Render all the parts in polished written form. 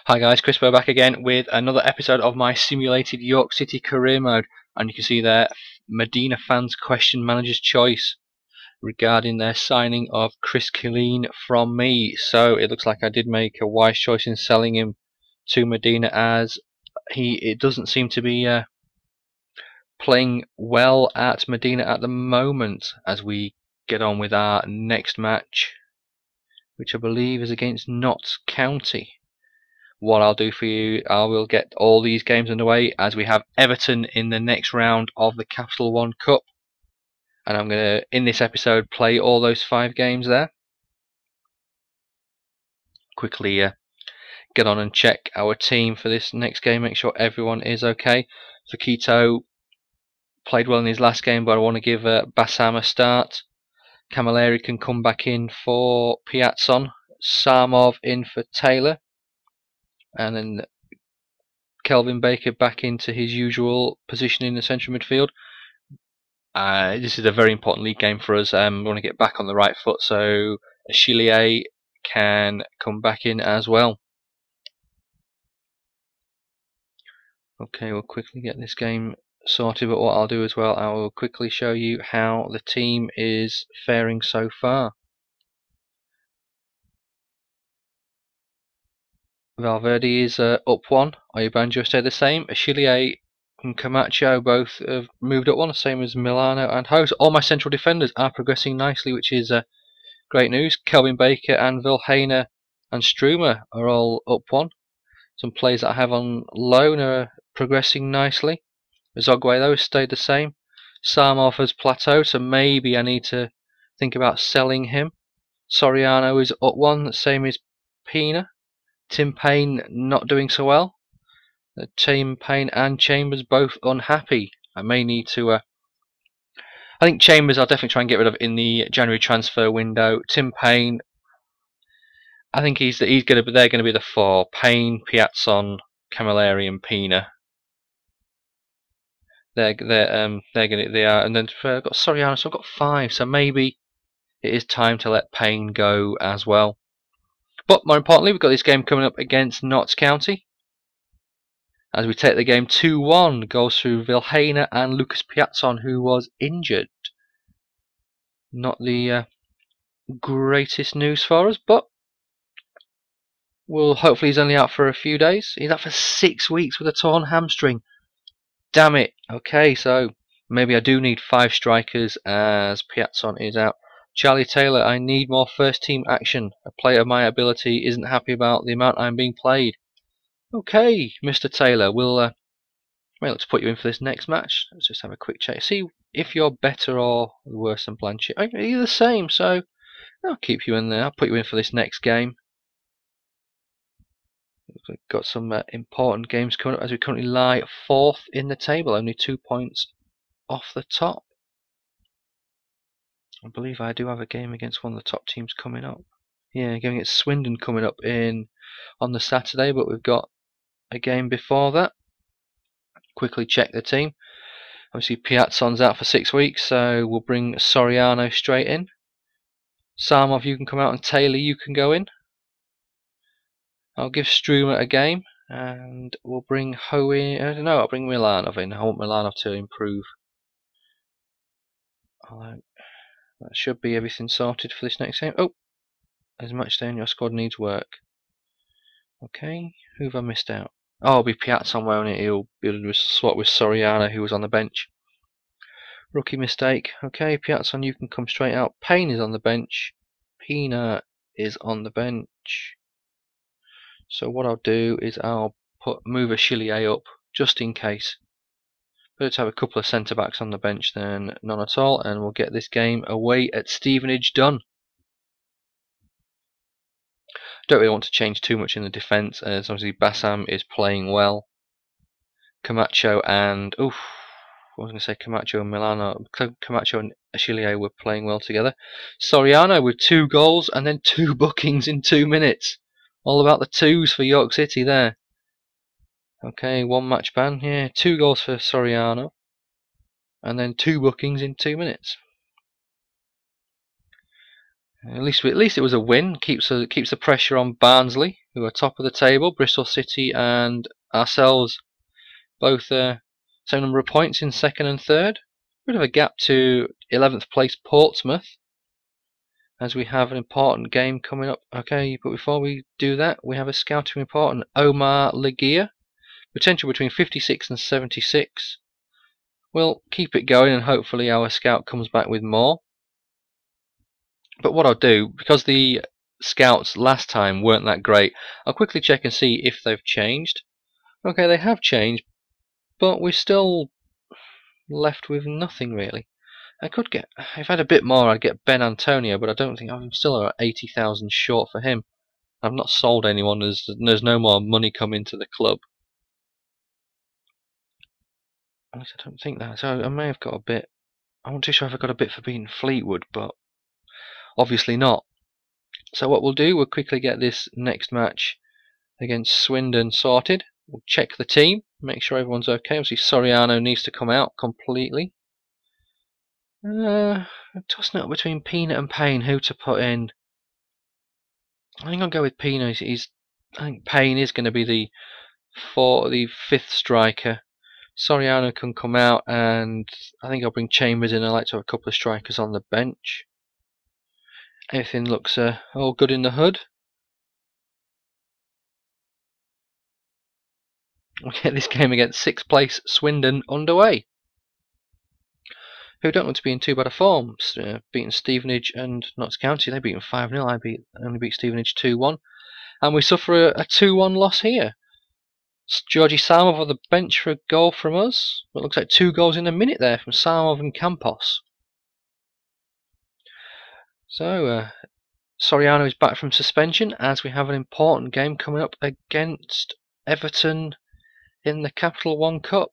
Hi guys, Chris back again with another episode of my simulated York City career mode, and you can see there Medina fans question manager's choice regarding their signing of Chris Killeen from me. So it looks like I did make a wise choice in selling him to Medina, as it doesn't seem to be playing well at Medina at the moment as we get on with our next match, which I believe is against Notts County. What I'll do for you, I will get all these games underway as we have Everton in the next round of the Capital One Cup, and I'm going to, in this episode, play all those 5 games there. Quickly get on and check our team for this next game, make sure everyone is okay. Fakito played well in his last game, but I want to give Bassam a start. Camilleri can come back in for Piazzon, Sarmov in for Taylor, and then Kelvin Baker back into his usual position in the central midfield. This is a very important league game for us. We want to get back on the right foot, so Achille can come back in as well. Okay, we'll quickly get this game sorted, but what I'll do as well, I will quickly show you how the team is faring so far. Valverde is up 1, Oyebanjo stay the same, Achille and Camacho both have moved up 1, same as Milano and Hose. All my central defenders are progressing nicely, which is great news. Kelvin Baker and Vilhena and Strumer are all up 1. Some players that I have on loan are progressing nicely. Zogway though stayed the same. Sarmov has plateaued, so maybe I need to think about selling him. Soriano is up 1, the same as Pina. Tim Payne not doing so well. Tim Payne and Chambers both unhappy. I may need to. I think Chambers I'll definitely try and get rid of in the January transfer window. Tim Payne, I think they're going to be the 4: Payne, Piazzon, Camilleri, and Pina. They are, and then I've got Soriano, so I've got 5. So maybe it is time to let Payne go as well. But more importantly, we've got this game coming up against Notts County, as we take the game 2-1. Goes through Vilhena and Lucas Piazzon, who was injured. Not the greatest news for us, but hopefully he's only out for a few days. He's out for 6 weeks with a torn hamstring. Damn it. Okay, so maybe I do need 5 strikers as Piazzon is out. Charlie Taylor, I need more first team action. A player of my ability isn't happy about the amount I'm being played. Okay, Mr. Taylor, we'll let's put you in for this next match. Let's just have a quick check. See if you're better or worse than Blanchett. You're the same, so I'll keep you in there. I'll put you in for this next game. We've got some important games coming up as we currently lie 4th in the table, only 2 points off the top. I believe I do have a game against one of the top teams coming up. Yeah, going against Swindon coming up on the Saturday, but we've got a game before that. Quickly check the team. Obviously Piazzon's out for 6 weeks, so we'll bring Soriano straight in. Sarmov, you can come out, and Taylor, you can go in. I'll give Strumer a game, and we'll bring Ho in. I don't know, I'll bring Milanov in. I want Milanov to improve. That should be everything sorted for this next game. Oh, there's a match there and your squad needs work. Okay, who have I missed out? Oh, it'll be Piazzon, won't it? He'll swap with Soriano, who was on the bench. Rookie mistake. Okay, Piazzon, you can come straight out. Payne is on the bench. Pina is on the bench. So what I'll do is I'll move Achille up just in case. But let's have a couple of centre backs on the bench then, none at all, and we'll get this game away at Stevenage done. Don't really want to change too much in the defence, as obviously Bassam is playing well. Camacho and I was going to say Camacho and Milano. Camacho and Achille were playing well together. Soriano with 2 goals and then 2 bookings in 2 minutes. All about the 2s for York City there. Okay, 1 match ban. Yeah, 2 goals for Soriano, and then 2 bookings in 2 minutes. At least it was a win. Keeps the pressure on Barnsley, who are top of the table. Bristol City and ourselves both same number of points in second and third. Bit of a gap to 11th place Portsmouth, as we have an important game coming up. Okay, but before we do that, we have a scouting report on Omar Legia. Potential between 56 and 76. We'll keep it going and hopefully our scout comes back with more. But what I'll do, because the scouts last time weren't that great, I'll quickly check and see if they've changed. Okay, they have changed, but we're still left with nothing really. I could get, if I had a bit more, I'd get Ben Antonio, but I don't think, I'm still at 80,000 short for him. I've not sold anyone, there's no more money coming to the club. At least I don't think that, so I may have got a bit. I'm not too sure if I got a bit for beating Fleetwood, but obviously not. So what we'll do, we'll quickly get this next match against Swindon sorted. We'll check the team, make sure everyone's okay. Obviously Soriano needs to come out completely. Tossing it up between Peanut and Payne, who to put in. I think I'll go with Peanut. I think Payne is going to be the fifth striker. Soriano can come out, and I think I'll bring Chambers in. I like to have a couple of strikers on the bench. Everything looks all good in the hood. We'll get this game against 6th place Swindon underway, who don't look to be in too bad a form. Beating Stevenage and Notts County, they beat them 5-0. I only beat Stevenage 2-1, and we suffer a 2-1 loss here. Georgie Samov on the bench for a goal from us. It looks like 2 goals in a minute there from Samov and Campos. So Soriano is back from suspension, as we have an important game coming up against Everton in the Capital One Cup.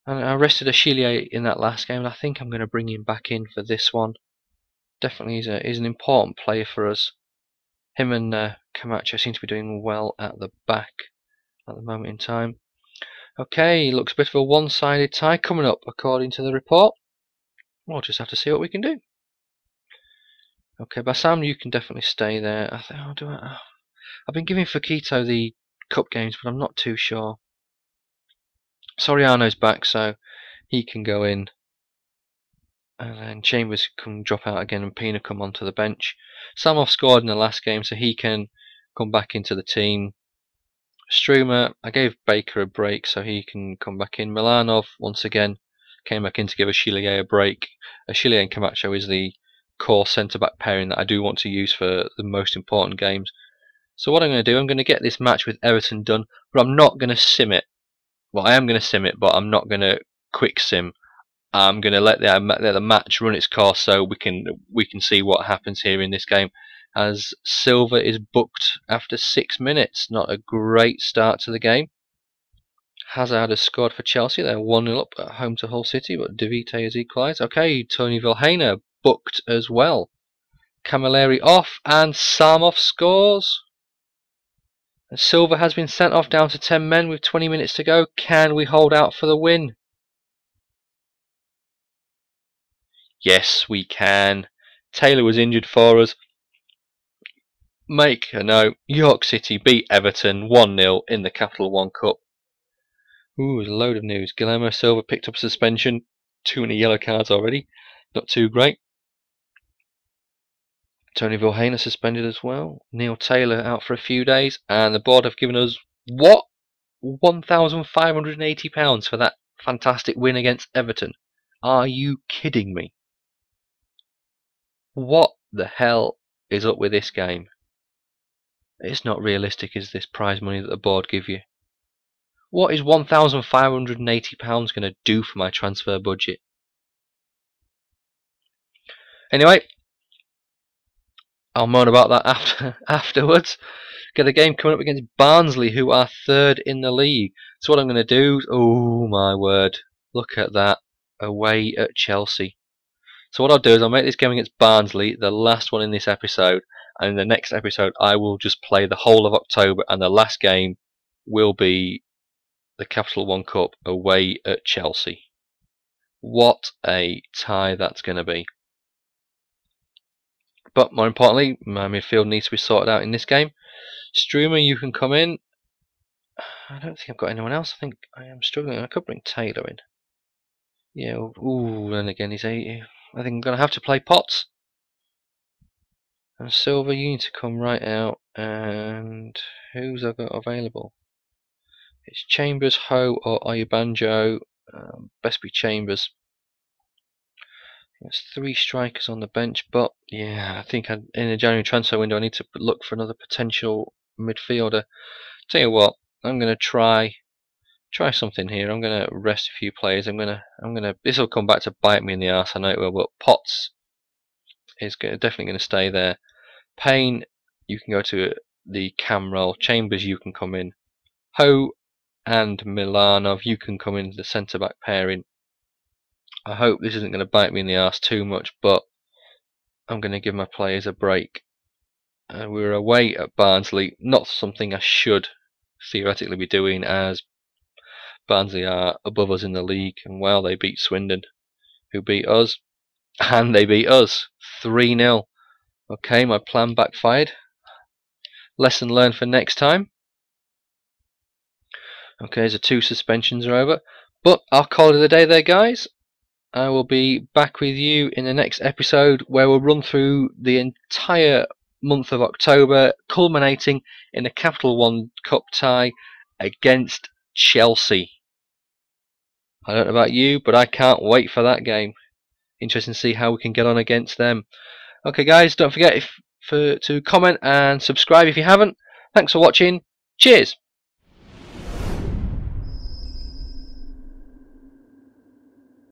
And I rested Achille in that last game, and I think I'm going to bring him back in for this one. Definitely is an important player for us. Him and Camacho seem to be doing well at the back at the moment in time. Okay, looks a bit of a one-sided tie coming up according to the report. We'll just have to see what we can do. Okay, Bassam, you can definitely stay there. I've been giving Fakito the cup games, but I'm not too sure. Soriano's back, so he can go in. And then Chambers can drop out again and Pina come onto the bench. Samov scored in the last game, so he can come back into the team. Strumer, I gave Baker a break, so he can come back in. Milanov, once again, came back in to give Achille a break. Achille and Camacho is the core centre-back pairing that I do want to use for the most important games. So what I'm going to do, I'm going to get this match with Everton done, but I'm not going to sim it. Well, I am going to sim it, but I'm not going to quick sim. I'm going to let the match run its course, so we can see what happens here in this game. As Silva is booked after 6 minutes, not a great start to the game. Hazard has scored for Chelsea. They're 1-0 up at home to Hull City, but De Vite has equalised. Okay, Tony Vilhena booked as well. Camilleri off, and Samov scores. And Silva has been sent off down to 10 men with 20 minutes to go. Can we hold out for the win? Yes, we can. Taylor was injured for us. Make a note. York City beat Everton 1-0 in the Capital One Cup. Ooh, there's a load of news. Guillermo Silva picked up suspension. 2 many yellow cards already. Not too great. Tony Vilhena suspended as well. Neil Taylor out for a few days. And the board have given us, what? £1,580 for that fantastic win against Everton. Are you kidding me? What the hell is up with this game? It's not realistic, is this prize money that the board give you? What is £1,580 going to do for my transfer budget? Anyway, I'll moan about that afterwards. Get a game coming up against Barnsley, who are 3rd in the league. So what I'm going to do, oh my word, look at that, away at Chelsea. So what I'll do is I'll make this game against Barnsley the last one in this episode, and in the next episode I will just play the whole of October, and the last game will be the Capital One Cup away at Chelsea. What a tie that's going to be. But more importantly, my midfield needs to be sorted out in this game. Streamer, you can come in. I don't think I've got anyone else. I think I am struggling. I could bring Taylor in. Yeah, ooh, and again he's 80. I think I'm going to have to play Potts. And Silver, you need to come right out. And who's I got available? It's Chambers, Ho, or Ayabanjo. Best be Chambers. There's 3 strikers on the bench, but yeah, I think in the January transfer window I need to look for another potential midfielder. Tell you what, I'm going to try something here. I'm going to rest a few players. This will come back to bite me in the arse, I know it will, but Potts is definitely going to stay there. Payne, you can go to the cam role. Chambers, you can come in. Ho and Milanov, you can come into the centre back pairing. I hope this isn't going to bite me in the arse too much, but I'm going to give my players a break. We're away at Barnsley, not something I should theoretically be doing, as Barnsley are above us in the league, and well, they beat Swindon, who beat us, and they beat us 3-0. Okay, my plan backfired. Lesson learned for next time. Okay, so 2 suspensions are over, but I'll call it a day there, guys. I will be back with you in the next episode, where we'll run through the entire month of October, culminating in a Capital One Cup tie against Chelsea. I don't know about you, but I can't wait for that game. Interesting to see how we can get on against them. Okay guys, don't forget to comment and subscribe if you haven't. Thanks for watching. Cheers!